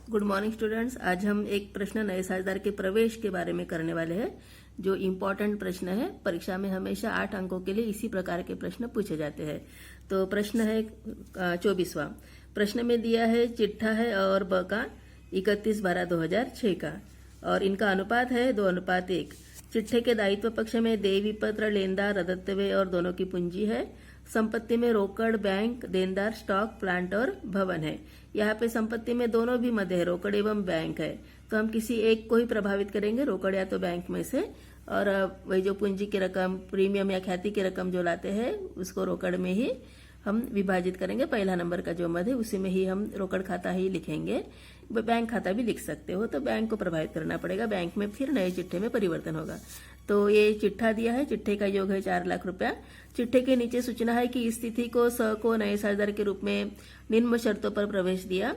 Good morning students. आज हम एक प्रश्न नए साझेदार के प्रवेश के बारे में करने वाले हैं, जो इम्पोर्टेंट प्रश्न है। परीक्षा में हमेशा 8 अंकों के लिए इसी प्रकार के प्रश्न पूछे जाते हैं। तो प्रश्न है 24वां। प्रश्न में दिया है चिट्ठा है और ब का 31/12/2006 का, और इनका अनुपात है 2:1। चिट्ठे के दायित्व पक्ष में देय विपत्र, लेनदार, रदत्तव्य और दोनों की पूंजी है। संपत्ति में रोकड़, बैंक, देनदार, स्टॉक, प्लांट और भवन है। यहाँ पे संपत्ति में दोनों भी मध्य है, रोकड़ एवं बैंक है। तो हम किसी एक को ही प्रभावित करेंगे, रोकड़ या तो बैंक में से, और वही जो पूंजी की रकम, प्रीमियम या ख्याति की रकम जो लाते हैं उसको रोकड़ में ही हम विभाजित करेंगे। पहला नंबर का जो मद है उसी में ही हम रोकड़ खाता ही लिखेंगे। बैंक खाता भी लिख सकते हो, तो बैंक को प्रभावित करना पड़ेगा। बैंक में फिर नए चिट्ठे में परिवर्तन होगा। तो ये चिट्ठा दिया है, चिट्ठे का योग है 4 लाख रुपया। चिट्ठे के नीचे सूचना है कि इस तिथि को स को नए साझेदार के रूप में निम्न शर्तों पर प्रवेश दिया।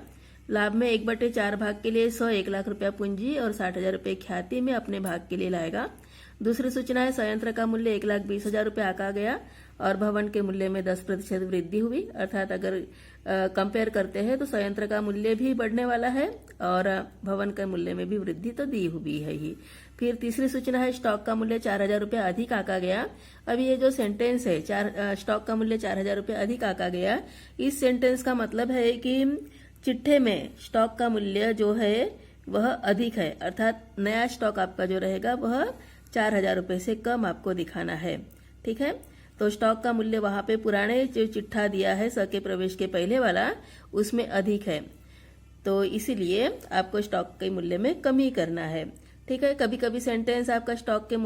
लाभ में 1/4 भाग के लिए 1 लाख रुपया पूंजी और 60,000 रुपये ख्याति में अपने भाग के लिए लाएगा। दूसरी सूचना है संयंत्र का मूल्य 1,20,000 रुपये आका गया और भवन के मूल्य में 10% वृद्धि हुई। अर्थात अगर कंपेयर करते हैं तो संयंत्र का मूल्य भी बढ़ने वाला है और भवन के मूल्य में भी वृद्धि तो दी हुई है ही। फिर तीसरी सूचना है स्टॉक का मूल्य 4,000 रुपये अधिक आका गया। अभी ये जो सेंटेंस है, स्टॉक का मूल्य 4,000 रुपये अधिक आका गया, इस सेंटेंस का मतलब है कि चिट्ठे में स्टॉक का मूल्य जो है वह अधिक है। अर्थात नया स्टॉक आपका जो रहेगा वह 4,000 रुपये से कम आपको दिखाना है। ठीक है, तो स्टॉक का मूल्य वहां पे पुराने जो चिट्ठा दिया है स के प्रवेश के पहले वाला, उसमें अधिक है। तो इसीलिए आपको स्टॉक के मूल्य में कमी करना है। ठीक है, कभी कभी सेंटेंस आपका स्टॉक का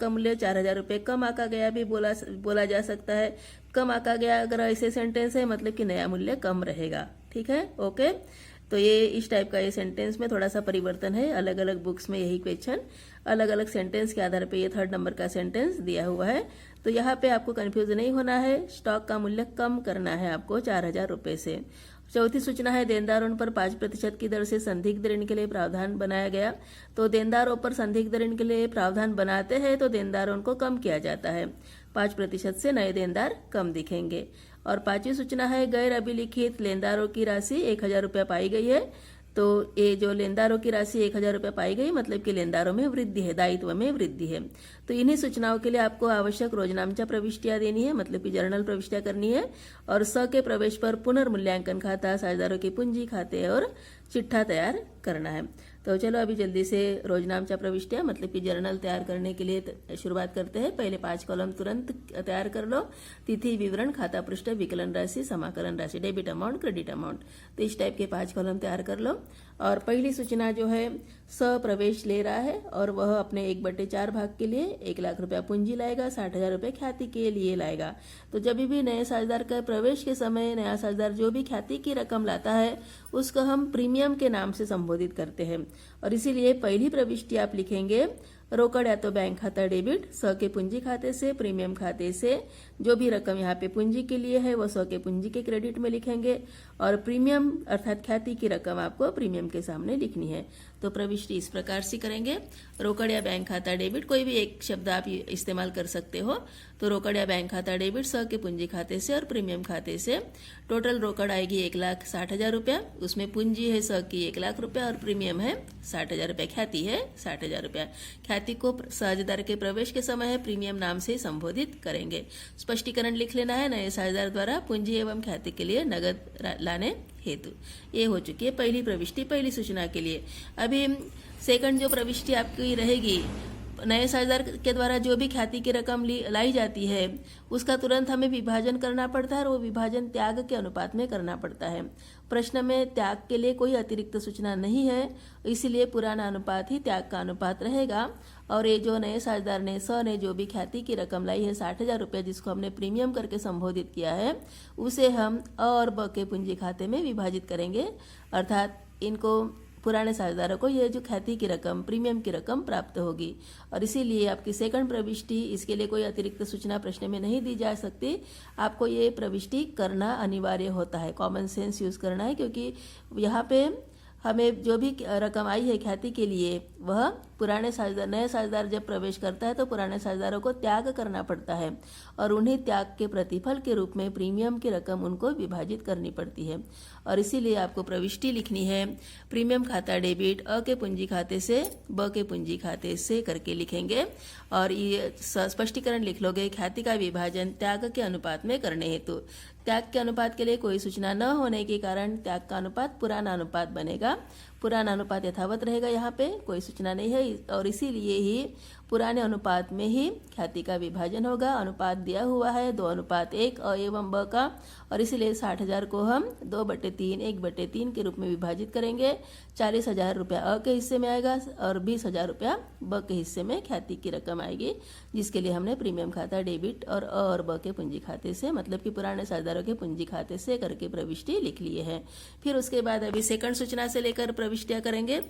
मूल्य 4,000 रुपये कम आका गया भी बोला जा सकता है। कम आका गया अगर ऐसे सेंटेंस है, मतलब कि नया मूल्य कम रहेगा। ठीक है, ओके। तो ये इस टाइप का ये सेंटेंस में थोड़ा सा परिवर्तन है। अलग अलग बुक्स में यही क्वेश्चन अलग अलग सेंटेंस के आधार पे ये 3rd नंबर का सेंटेंस दिया हुआ है। तो यहाँ पे आपको कंफ्यूज नहीं होना है। स्टॉक का मूल्य कम करना है आपको 4,000 रुपये से। चौथी सूचना है देनदारों पर 5% की दर से संदिग्ध ऋण के लिए प्रावधान बनाया गया। तो देनदारों पर संदिग्ध ऋण के लिए प्रावधान बनाते हैं तो देनदारों को कम किया जाता है। 5% से नए देनदार कम दिखेंगे। और 5वीं सूचना है गैर अभिलिखित लेनदारों की राशि 1,000 रुपया पाई गई है। तो ये जो लेनदारों की राशि 1,000 रुपया पाई गई, मतलब कि लेनदारों में वृद्धि है, दायित्व में वृद्धि है। तो इन्हीं सूचनाओं के लिए आपको आवश्यक रोजनामचा प्रविष्टियां देनी है, मतलब कि जर्नल प्रविष्टियां करनी है। और स के प्रवेश पर पुनर्मूल्यांकन खाता, साझेदारों की पूंजी खाते और चिट्ठा तैयार करना है। तो चलो अभी जल्दी से रोजनामचा प्रविष्टियां मतलब कि जर्नल तैयार करने के लिए शुरुआत करते हैं। पहले 5 कॉलम तुरंत तैयार कर लो। तिथि, विवरण, खाता पृष्ठ, विकलन राशि, समाकलन राशि, डेबिट अमाउंट, क्रेडिट अमाउंट। तो इस टाइप के 5 कॉलम तैयार कर लो। और पहली सूचना जो है स प्रवेश ले रहा है और वह अपने 1/4 भाग के लिए 1 लाख रुपया पूंजी लाएगा, 60,000 रुपये ख्याति के लिए लाएगा। तो जब भी नए साझेदार का प्रवेश के समय नया साझेदार जो भी ख्याति की रकम लाता है उसको हम प्रीमियम के नाम से संबोधित करते हैं। और इसीलिए पहली प्रविष्टि आप लिखेंगे रोकड़ या तो बैंक खाता डेबिट, स के पूंजी खाते से, प्रीमियम खाते से जो भी रकम यहाँ पे पूंजी के लिए है वो स के पूंजी के क्रेडिट में लिखेंगे और प्रीमियम अर्थात ख्याति की रकम आपको प्रीमियम के सामने लिखनी है। तो प्रविष्टि इस प्रकार से करेंगे। रोकड़ या बैंक खाता डेबिट, कोई भी एक शब्द आप इस्तेमाल कर सकते हो। तो रोकड़ या बैंक खाता डेबिट स के पूंजी खाते से और प्रीमियम खाते से टोटल रोकड़ आएगी 1,60,000 रुपया, उसमें पूंजी है स की 1 लाख रुपया और प्रीमियम है 60,000 रुपया, ख्याति है 60,000 रुपया। ख्याति को साझेदार के प्रवेश के समय है प्रीमियम नाम से संबोधित करेंगे। स्पष्टीकरण लिख लेना है नए साझेदार द्वारा पूंजी एवं ख्याति के लिए नगद लाने हेतु। ये हो चुकी है पहली प्रविष्टि, पहली सूचना के लिए। अभी सेकंड जो प्रविष्टि आपकी रहेगी, नए साझेदार के द्वारा जो भी ख्याति की रकम लाई जाती है उसका तुरंत हमें विभाजन करना पड़ता है और वो विभाजन त्याग के अनुपात में करना पड़ता है। प्रश्न में त्याग के लिए कोई अतिरिक्त सूचना नहीं है, इसीलिए पुराना अनुपात ही त्याग का अनुपात रहेगा। और ये जो नए साझेदार ने स ने जो भी ख्याति की रकम लाई है 60,000 रुपये, जिसको हमने प्रीमियम करके संबोधित किया है, उसे हम अ और ब के पूंजी खाते में विभाजित करेंगे। अर्थात इनको पुराने साझेदारों को ये जो ख्याति की रकम, प्रीमियम की रकम प्राप्त होगी। और इसीलिए आपकी सेकंड प्रविष्टि, इसके लिए कोई अतिरिक्त सूचना प्रश्न में नहीं दी जा सकती। आपको ये प्रविष्टि करना अनिवार्य होता है, कॉमन सेंस यूज करना है, क्योंकि यहाँ पे हमें जो भी रकम आई है ख्याति के लिए वह पुराने साझेदार नए साझेदार जब प्रवेश करता है तो पुराने साझेदारों को त्याग करना पड़ता है और उन्हें त्याग के प्रतिफल के रूप में प्रीमियम की रकम उनको विभाजित करनी पड़ती है। और इसीलिए आपको प्रविष्टि लिखनी है प्रीमियम खाता डेबिट अ के पूंजी खाते से ब के पूंजी खाते से करके लिखेंगे और ये स्पष्टीकरण लिख लोगे ख्याति का विभाजन त्याग के अनुपात में करने हेतु। त्याग के अनुपात के लिए कोई सूचना न होने के कारण त्याग का अनुपात पुराना अनुपात बनेगा। पुराना अनुपात यथावत रहेगा, यहाँ पे कोई सूचना नहीं है और इसीलिए ही पुराने अनुपात में ही ख्याति का विभाजन होगा। अनुपात दिया हुआ है 2:1 अ एवं ब का और इसीलिए 60,000 को हम 2/3 1/3 के रूप में विभाजित करेंगे। 40,000 रुपया अ के हिस्से में आएगा और 20,000 रुपया ब के हिस्से में ख्याति की रकम आएगी, जिसके लिए हमने प्रीमियम खाता डेबिट और अ और ब के पूंजी खाते से मतलब कि पुराने साझेदारों के पूंजी खाते से करके प्रविष्टि लिख लिए हैं। फिर उसके बाद अभी सेकंड सूचना से लेकर प्रविष्टियां करेंगे।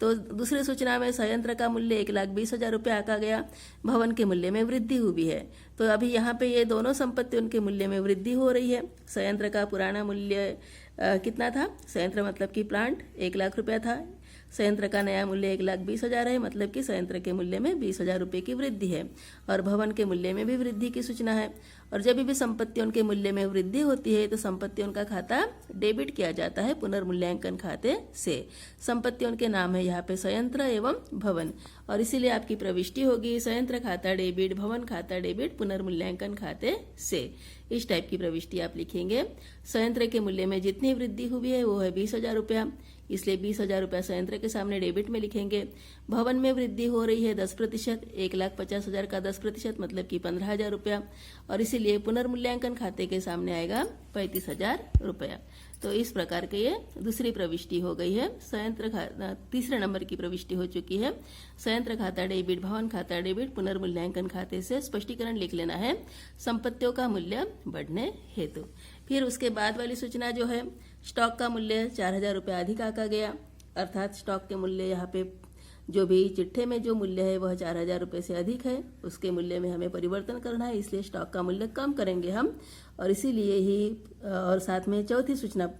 तो दूसरी सूचना में संयंत्र का मूल्य 1,20,000 रुपये आका गया, भवन के मूल्य में वृद्धि हुई है। तो अभी यहाँ पे ये दोनों संपत्ति उनके मूल्य में वृद्धि हो रही है। संयंत्र का पुराना मूल्य कितना था? संयंत्र मतलब कि प्लांट 1,00,000 रुपया था। संयंत्र का नया मूल्य 1,20,000 है, मतलब कि संयंत्र के मूल्य में 20,000 रुपये की वृद्धि है और भवन के मूल्य में भी वृद्धि की सूचना है। और जब भी संपत्तियों के मूल्य में वृद्धि होती है तो संपत्तियों का खाता डेबिट किया जाता है पुनर्मूल्यांकन खाते से। संपत्तियों के नाम है यहाँ पे संयंत्र एवं भवन और इसीलिए आपकी प्रविष्टि होगी संयंत्र खाता डेबिट, भवन खाता डेबिट, पुनर्मूल्यांकन खाते से। इस टाइप की प्रविष्टि आप लिखेंगे। संयंत्र के मूल्य में जितनी वृद्धि हुई है वो है 20,000 रुपया, इसलिए 20,000 रुपया संयंत्र के सामने डेबिट में लिखेंगे। भवन में वृद्धि हो रही है 10%, 1,50,000 का 10% मतलब कि 15,000 रुपया और इसीलिए पुनर्मूल्यांकन खाते के सामने आएगा 35,000 रुपया। तो इस प्रकार के ये दूसरी प्रविष्टि हो गई है। संयंत्र खाता तीसरे नंबर की प्रविष्टि हो चुकी है। संयंत्र खाता डेबिट, भवन खाता डेबिट, पुनर्मूल्यांकन खाते से स्पष्टीकरण लिख लेना है संपत्तियों का मूल्य बढ़ने हेतु। फिर उसके बाद वाली सूचना जो है स्टॉक का मूल्य 4,000 रुपये अधिक आका गया, अर्थात स्टॉक के मूल्य यहाँ पे जो भी चिट्ठे में जो मूल्य है वह 4,000 रुपये से अधिक है, उसके मूल्य में हमें परिवर्तन करना है, इसलिए स्टॉक का मूल्य कम करेंगे हम। और इसीलिए ही और साथ में चौथी सूचना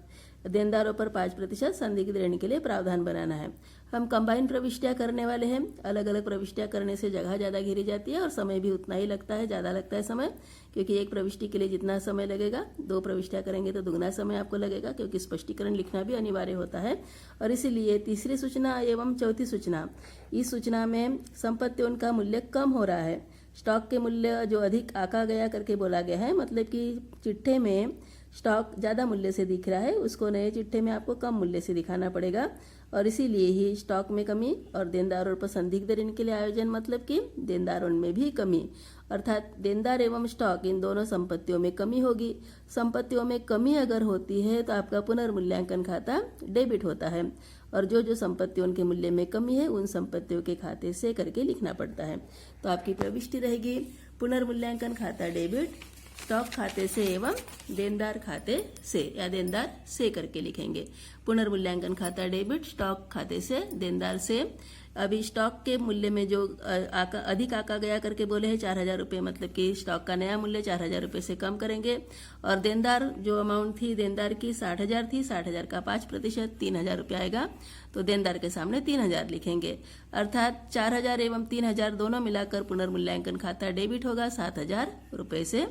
देनदारों पर 5% संदिग्ध ऋण के लिए प्रावधान बनाना है। हम कंबाइन प्रविष्टियां करने वाले हैं। अलग अलग प्रविष्टियां करने से जगह ज़्यादा घिरी जाती है और समय भी उतना ही लगता है, ज़्यादा लगता है समय, क्योंकि एक प्रविष्टि के लिए जितना समय लगेगा 2 प्रविष्टियां करेंगे तो दुगना समय आपको लगेगा, क्योंकि स्पष्टीकरण लिखना भी अनिवार्य होता है। और इसीलिए तीसरी सूचना एवं चौथी सूचना, इस सूचना में संपत्तियों का मूल्य कम हो रहा है। स्टॉक के मूल्य जो अधिक आका गया करके बोला गया है, मतलब कि चिट्ठे में स्टॉक ज़्यादा मूल्य से दिख रहा है, उसको नए चिट्ठे में आपको कम मूल्य से दिखाना पड़ेगा। और इसीलिए ही स्टॉक में कमी और देनदारों पर संदिग्ध ऋण के लिए आयोजन, मतलब कि देनदारों में भी कमी, अर्थात देनदार एवं स्टॉक इन दोनों संपत्तियों में कमी होगी। संपत्तियों में कमी अगर होती है तो आपका पुनर्मूल्यांकन खाता डेबिट होता है और जो संपत्तियों के मूल्य में कमी है उन संपत्तियों के खाते से करके लिखना पड़ता है। तो आपकी प्रविष्टि रहेगी पुनर्मूल्यांकन खाता डेबिट, स्टॉक खाते से एवं देनदार खाते से या देनदार से करके लिखेंगे। पुनर्मूल्यांकन खाता डेबिट, स्टॉक खाते से, देनदार से। अभी स्टॉक के मूल्य में जो अधिक आका गया करके बोले हैं 4,000 रुपये, मतलब कि स्टॉक का नया मूल्य 4,000 रुपये से कम करेंगे। और देनदार जो अमाउंट थी देनदार की 60,000 थी, 60,000 का 5% 3,000 रुपये आएगा, तो देनदार के सामने 3,000 लिखेंगे। अर्थात 4,000 एवं 3,000 दोनों मिलाकर पुनर्मूल्यांकन खाता डेबिट होगा 7,000 रुपये से।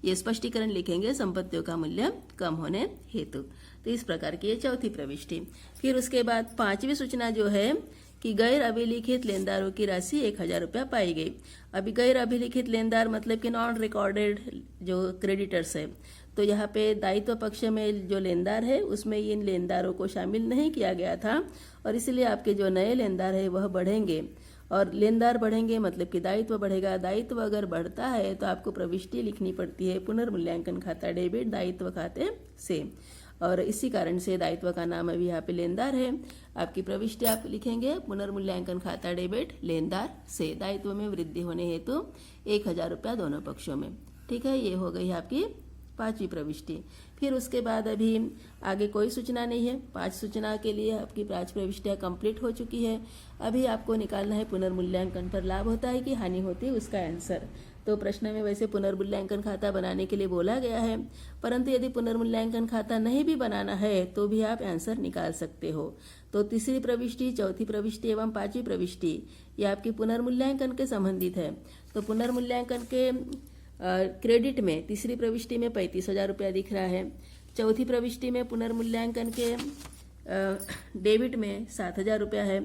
ये स्पष्टीकरण लिखेंगे संपत्तियों का मूल्य कम होने हेतु। तो इस प्रकार की ये चौथी प्रविष्टि। फिर उसके बाद पांचवी सूचना जो है कि गैर अभिलिखित लेनदारों की राशि 1,000 रुपया पाई गई। अभी गैर अभिलिखित लेनदार मतलब कि नॉन रिकॉर्डेड जो क्रेडिटर्स है, तो यहाँ पे दायित्व पक्ष में जो लेनदार है उसमें इन लेनदारों को शामिल नहीं किया गया था और इसलिए आपके जो नए लेनदार है वह बढ़ेंगे और लेनदार बढ़ेंगे मतलब कि दायित्व बढ़ेगा। दायित्व अगर बढ़ता है तो आपको प्रविष्टि लिखनी पड़ती है पुनर्मूल्यांकन खाता डेबिट दायित्व खाते से, और इसी कारण से दायित्व का नाम अभी यहाँ पे लेनदार है। आपकी प्रविष्टि आप लिखेंगे पुनर्मूल्यांकन खाता डेबिट लेनदार से, दायित्व में वृद्धि होने हेतु 1,000 रुपया दोनों पक्षों में। ठीक है, ये हो गई आपकी पांचवी प्रविष्टि। फिर उसके बाद अभी आगे कोई सूचना नहीं है। 5 सूचना के लिए आपकी 5 प्रविष्टियाँ कंप्लीट हो चुकी है। अभी आपको निकालना है पुनर्मूल्यांकन पर लाभ होता है कि हानि होती है उसका आंसर। तो प्रश्न में वैसे पुनर्मूल्यांकन खाता बनाने के लिए बोला गया है, परंतु यदि पुनर्मूल्यांकन खाता नहीं भी बनाना है तो भी आप आंसर निकाल सकते हो। तो तीसरी प्रविष्टि, चौथी प्रविष्टि एवं पांचवी प्रविष्टि ये आपकी पुनर्मूल्यांकन के संबंधित है। तो पुनर्मूल्यांकन के क्रेडिट में तीसरी प्रविष्टि में 35,000 रुपया दिख रहा है, चौथी प्रविष्टि में पुनर्मूल्यांकन के डेबिट में 7,000 रुपया है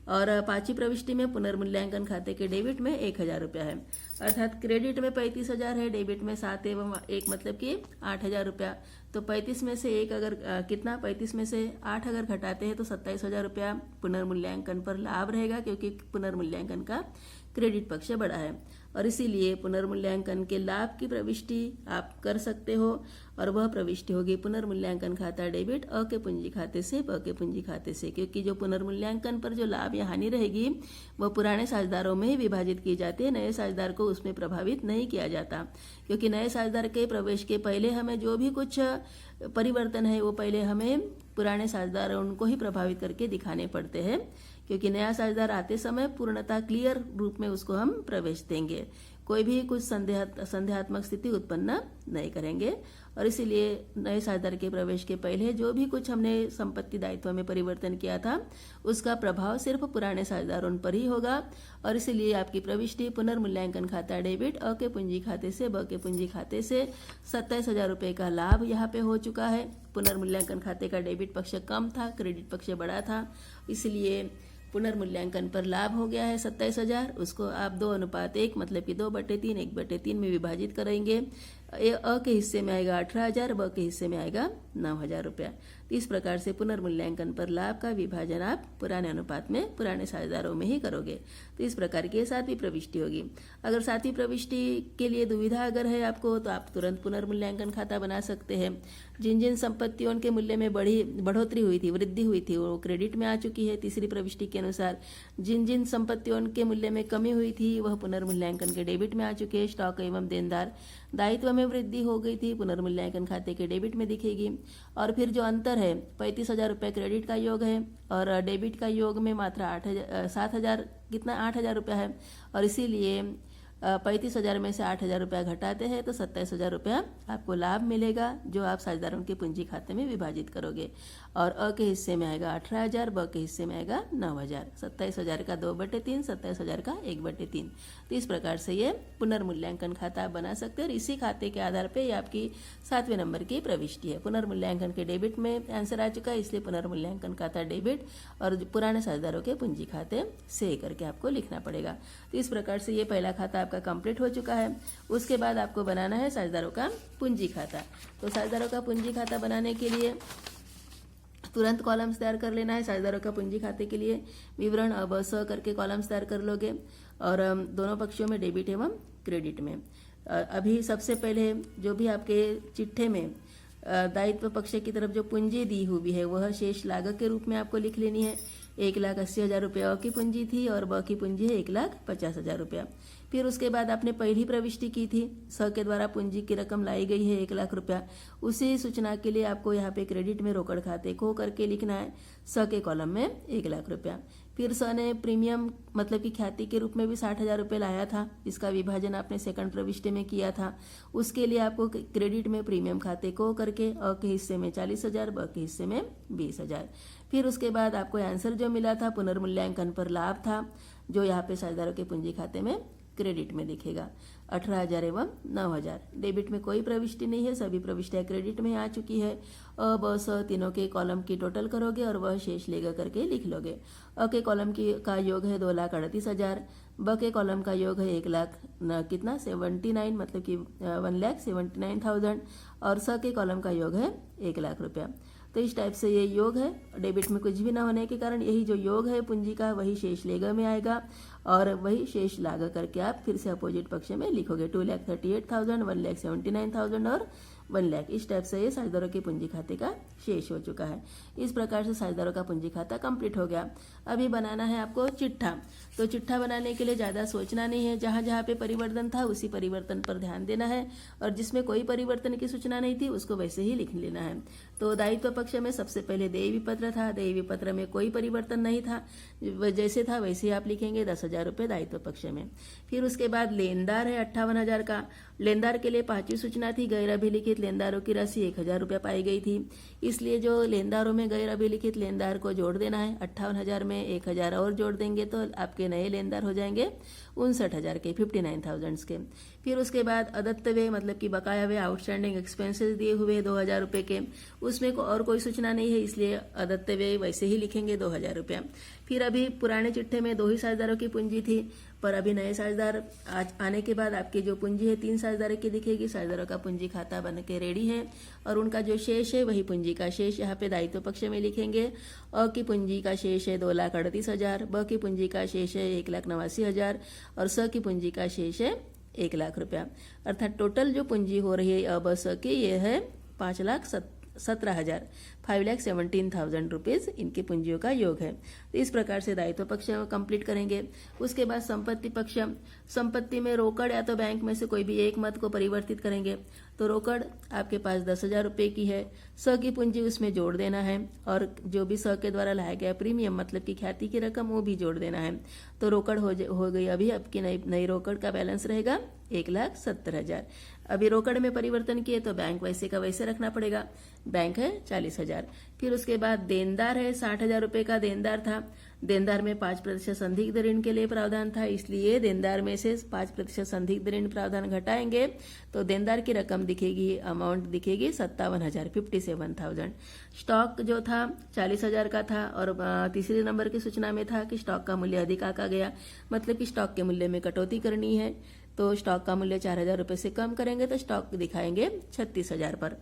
और पांचवी प्रविष्टि में पुनर्मूल्यांकन खाते के डेबिट में 1,000 रुपया है। अर्थात क्रेडिट में 35,000 है, डेबिट में 7 एवं 1 मतलब कि 8,000 रुपया। तो 35 में से 1 अगर कितना 35 में से 8 अगर घटाते हैं तो 27,000 रुपया पुनर्मूल्यांकन पर लाभ रहेगा, क्योंकि पुनर्मूल्यांकन का क्रेडिट पक्ष बड़ा है और इसीलिए पुनर्मूल्यांकन के लाभ की प्रविष्टि आप कर सकते हो और वह प्रविष्टि होगी पुनर्मूल्यांकन खाता डेबिट अ के पूंजी खाते से ब के पूंजी खाते से, क्योंकि जो पुनर्मूल्यांकन पर जो लाभ या हानि रहेगी वह पुराने साझेदारों में ही विभाजित की जाती है, नए साझेदार को उसमें प्रभावित नहीं किया जाता। क्योंकि नए साझेदार के प्रवेश के पहले हमें जो भी कुछ परिवर्तन है वो पहले हमें पुराने साझेदारों को ही प्रभावित करके दिखाने पड़ते हैं, क्योंकि नया साझेदार आते समय पूर्णतः क्लियर रूप में उसको हम प्रवेश देंगे, कोई भी कुछ संदेहात्मक स्थिति उत्पन्न नहीं करेंगे। और इसीलिए नए साझेदार के प्रवेश के पहले जो भी कुछ हमने संपत्ति दायित्व में परिवर्तन किया था उसका प्रभाव सिर्फ पुराने साझेदारों पर ही होगा और इसीलिए आपकी प्रविष्टि पुनर्मूल्यांकन खाता डेबिट अ के पूंजी खाते से ब के पूंजी खाते से 27,000 रुपये का लाभ यहाँ पे हो चुका है। पुनर्मूल्यांकन खाते का डेबिट पक्ष कम था, क्रेडिट पक्ष बड़ा था, इसलिए पुनर्मूल्यांकन पर लाभ हो गया है 27,000। उसको आप 2:1 मतलब कि 2/3 1/3 में विभाजित करेंगे। अ के हिस्से में आएगा 18,000, ब के हिस्से में आएगा 9,000 रुपया। तो इस प्रकार से पुनर्मूल्यांकन पर लाभ का विभाजन आप पुराने अनुपात में पुराने साझेदारों में ही करोगे। तो इस प्रकार की 7वीं प्रविष्टि होगी। अगर 7वीं प्रविष्टि के लिए दुविधा अगर है आपको तो आप तुरंत पुनर्मूल्यांकन खाता बना सकते हैं। जिन जिन संपत्तियों के मूल्य में बढ़ोतरी हुई थी, वृद्धि हुई थी, वो क्रेडिट में आ चुकी है तीसरी प्रविष्टि के अनुसार। जिन जिन संपत्तियों के मूल्य में कमी हुई थी वह पुनर्मूल्यांकन के डेबिट में आ चुके हैं। स्टॉक एवं देनदार दायित्व में वृद्धि हो गई थी, पुनर्मूल्यांकन खाते के डेबिट में दिखेगी। और फिर जो अंतर है 35,000 रुपये क्रेडिट का योग है और डेबिट का योग में मात्र 7,000 कितना 8,000 रुपया है और इसीलिए 35,000 में से 8,000 रुपया घटाते हैं तो 27,000 रुपया आपको लाभ मिलेगा, जो आप साझेदारों के पूंजी खाते में विभाजित करोगे। और अ के हिस्से में आएगा 18,000, ब के हिस्से में आएगा 9,000। 27,000 का 2/3, 27,000 का 1/3। तो इस प्रकार से ये पुनर्मूल्यांकन खाता आप बना सकते हैं और इसी खाते के आधार पर ये आपकी 7वें नंबर की प्रविष्टि है। पुनर्मूल्यांकन के डेबिट में आंसर आ चुका है, इसलिए पुनर्मूल्यांकन खाता डेबिट और पुराने साझेदारों के पूंजी खाते से करके आपको लिखना पड़ेगा। तो इस प्रकार से ये पहला खाता आपका कंप्लीट हो चुका है। उसके बाद आपको बनाना है साझेदारों का पूंजी खाता। तो साझेदारों का पूंजी खाता बनाने के लिए तुरंत कॉलम्स तैयार कर लेना है। साझेदारों का पूंजी खाते के लिए विवरण अब स करके कॉलम्स तैयार कर लोगे और दोनों पक्षों में डेबिट एवं क्रेडिट में। अभी सबसे पहले जो भी आपके चिट्ठे में दायित्व पक्ष की तरफ जो पूंजी दी हुई है वह शेष लागत के रूप में आपको लिख लेनी है। 1,80,000 रुपये की पूंजी थी और ब की पूंजी है 1,50,000 रुपया। फिर उसके बाद आपने पहली प्रविष्टि की थी, स के द्वारा पूंजी की रकम लाई गई है 1,00,000 रुपया। उसी सूचना के लिए आपको यहाँ पे क्रेडिट में रोकड़ खाते को करके लिखना है स के कॉलम में 1,00,000 रुपया। फिर स ने प्रीमियम मतलब कि ख्याति के रूप में भी 60,000 रुपये लाया था, इसका विभाजन आपने सेकंड प्रविष्टि में किया था। उसके लिए आपको क्रेडिट में प्रीमियम खाते को करके अ के हिस्से में 40,000, ब के हिस्से में 20,000। फिर उसके बाद आपको आंसर जो मिला था पुनर्मूल्यांकन पर लाभ था, जो यहाँ पे साझेदारों के पूंजी खाते में क्रेडिट में दिखेगा 18,000 एवं 9,000। डेबिट में कोई प्रविष्टि नहीं है, सभी प्रविष्टियां क्रेडिट में आ चुकी है। अ ब स तीनों के कॉलम की टोटल करोगे और वह शेष लेगा करके लिख लोगे। अ के कॉलम की का योग है 2,38,000, ब के कॉलम का योग है 1,00,000 कितना 79 मतलब कि 1,79,000 और स के कॉलम का योग है 1,00,000 रुपया। तो इस टाइप से ये योग है। डेबिट में कुछ भी ना होने के कारण यही जो योग है पूंजी का वही शेष लेगा में आएगा और वही शेष लागा करके आप फिर से अपोजिट पक्ष में लिखोगे 2,38,000, 1,79,000 और 1 लाख। इस टाइप से ये साझेदारों के पूंजी खाते का शेष हो चुका है। इस प्रकार से साझेदारों का पूंजी खाता कंप्लीट हो गया। अभी बनाना है आपको चिट्ठा। तो चिट्ठा बनाने के लिए ज़्यादा सोचना नहीं है, जहाँ जहाँ पे परिवर्तन था उसी परिवर्तन पर ध्यान देना है, और जिसमें कोई परिवर्तन की सूचना नहीं थी उसको वैसे ही लिख लेना है। तो दायित्व पक्ष में सबसे पहले देय विपत्र था, देय विपत्र में कोई परिवर्तन नहीं था, जैसे था वैसे ही आप लिखेंगे 10,000 रुपये दायित्व पक्ष में। फिर उसके बाद लेनदार है 58,000 का। लेनदार के लिए 5वीं सूचना थी, गैर अभिलिखित लेनदारों की राशि 1,000 रुपये पाई गई थी, इसलिए जो लेनदारों में गैर अभिलिखित लेनदार को जोड़ देना है। 58,000 में 1,000 और जोड़ देंगे तो आपके नए लेनदार हो जाएंगे 59,000 के, 59,000 के। फिर उसके बाद अदत्त व्यय मतलब कि बकाया व्यय, आउटस्टैंडिंग एक्सपेंसेस दिए हुए 2,000 रुपये के, उसमें और कोई सूचना नहीं है, इसलिए अदत्त व्यय वैसे ही लिखेंगे 2,000 रुपया। फिर अभी पुराने चिट्ठे में 2 ही साझेदारों की पूंजी थी, पर अभी नए साझेदार आज आने के बाद आपकी जो पूंजी है 3 साझेदारों की दिखेगी। साझेदारों का पूंजी खाता बन के रेडी है, और उनका जो शेष है वही पूंजी का शेष यहाँ पे दायित्व पक्ष में लिखेंगे। अ की पूंजी का शेष है 2,38,000, ब की पूंजी का शेष है 1,89,000, और स की पूंजी का शेष है 1 लाख रुपया। अर्थात टोटल जो पूंजी हो रही है अब स की ये है 5,17,000, 5,17,000 रुपीज इनकी पूंजियों का योग है। तो इस प्रकार से दायित्व पक्ष कंप्लीट करेंगे। उसके बाद संपत्ति पक्ष, संपत्ति में रोकड़ या तो बैंक में से कोई भी एक मत को परिवर्तित करेंगे। तो रोकड़ आपके पास 10,000 रुपये की है, स की पूंजी उसमें जोड़ देना है, और जो भी स के द्वारा लाया गया प्रीमियम मतलब कि ख्याति की रकम वो भी जोड़ देना है। तो रोकड़ हो गई। अभी आपकी नई रोकड़ का बैलेंस रहेगा 1,70,000। अभी रोकड़ में परिवर्तन किए तो बैंक वैसे का वैसे रखना पड़ेगा, बैंक है 40,000। फिर उसके बाद देनदार है 60,000 रुपये का देनदार था। देनदार में 5% संदिग्ध ऋण के लिए प्रावधान था, इसलिए देनदार में से 5% संदिग्ध ऋण प्रावधान घटाएंगे तो देनदार की रकम दिखेगी, अमाउंट दिखेगी 57,000, 57,000। स्टॉक जो था 40,000 का था, और तीसरे नंबर की सूचना में था कि स्टॉक का मूल्य अधिक आका गया, मतलब कि स्टॉक के मूल्य में कटौती करनी है। तो स्टॉक का मूल्य 4,000 रुपये से कम करेंगे तो स्टॉक दिखाएंगे 36,000 पर।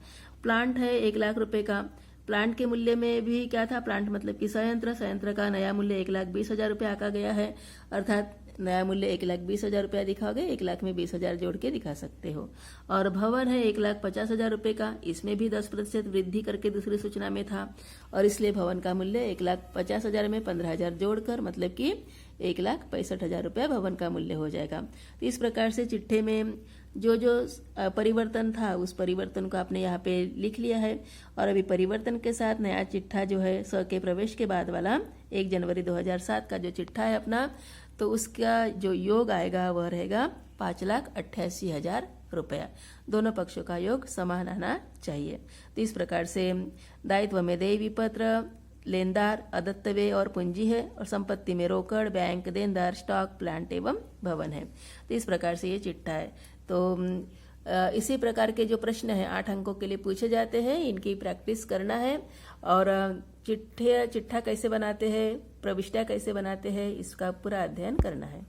प्लांट है 1 लाख रुपये का। प्लांट के मूल्य में भी क्या था, प्लांट मतलब कि संयंत्र का नया मूल्य 1,20,000 रुपये आका गया है, अर्थात नया मूल्य 1,20,000 रुपया दिखाओगे, 1 लाख में 20,000 जोड़ के दिखा सकते हो। और भवन है 1,50,000 रुपये का, इसमें भी 10% वृद्धि करके दूसरी सूचना में था, और इसलिए भवन का मूल्य 1,50,000 में 15,000 जोड़कर मतलब कि 1,65,000 रुपया भवन का मूल्य हो जाएगा। तो इस प्रकार से चिट्ठे में जो जो परिवर्तन था उस परिवर्तन को आपने यहाँ पे लिख लिया है, और अभी परिवर्तन के साथ नया चिट्ठा जो है स के प्रवेश के बाद वाला 1 जनवरी 2007 का जो चिट्ठा है अपना, तो उसका जो योग आएगा वह रहेगा 5,88,000 रुपया। दोनों पक्षों का योग समान आना चाहिए। तो इस प्रकार से दायित्व में देय विपत्र, लेनदार, अदत्त व्यय और पूंजी है, और संपत्ति में रोकड़, बैंक, देनदार, स्टॉक, प्लांट एवं भवन है। तो इस प्रकार से ये चिट्ठा है। तो इसी प्रकार के जो प्रश्न हैं 8 अंकों के लिए पूछे जाते हैं, इनकी प्रैक्टिस करना है, और चिट्ठा कैसे बनाते हैं, प्रविष्टियाँ कैसे बनाते हैं, इसका पूरा अध्ययन करना है।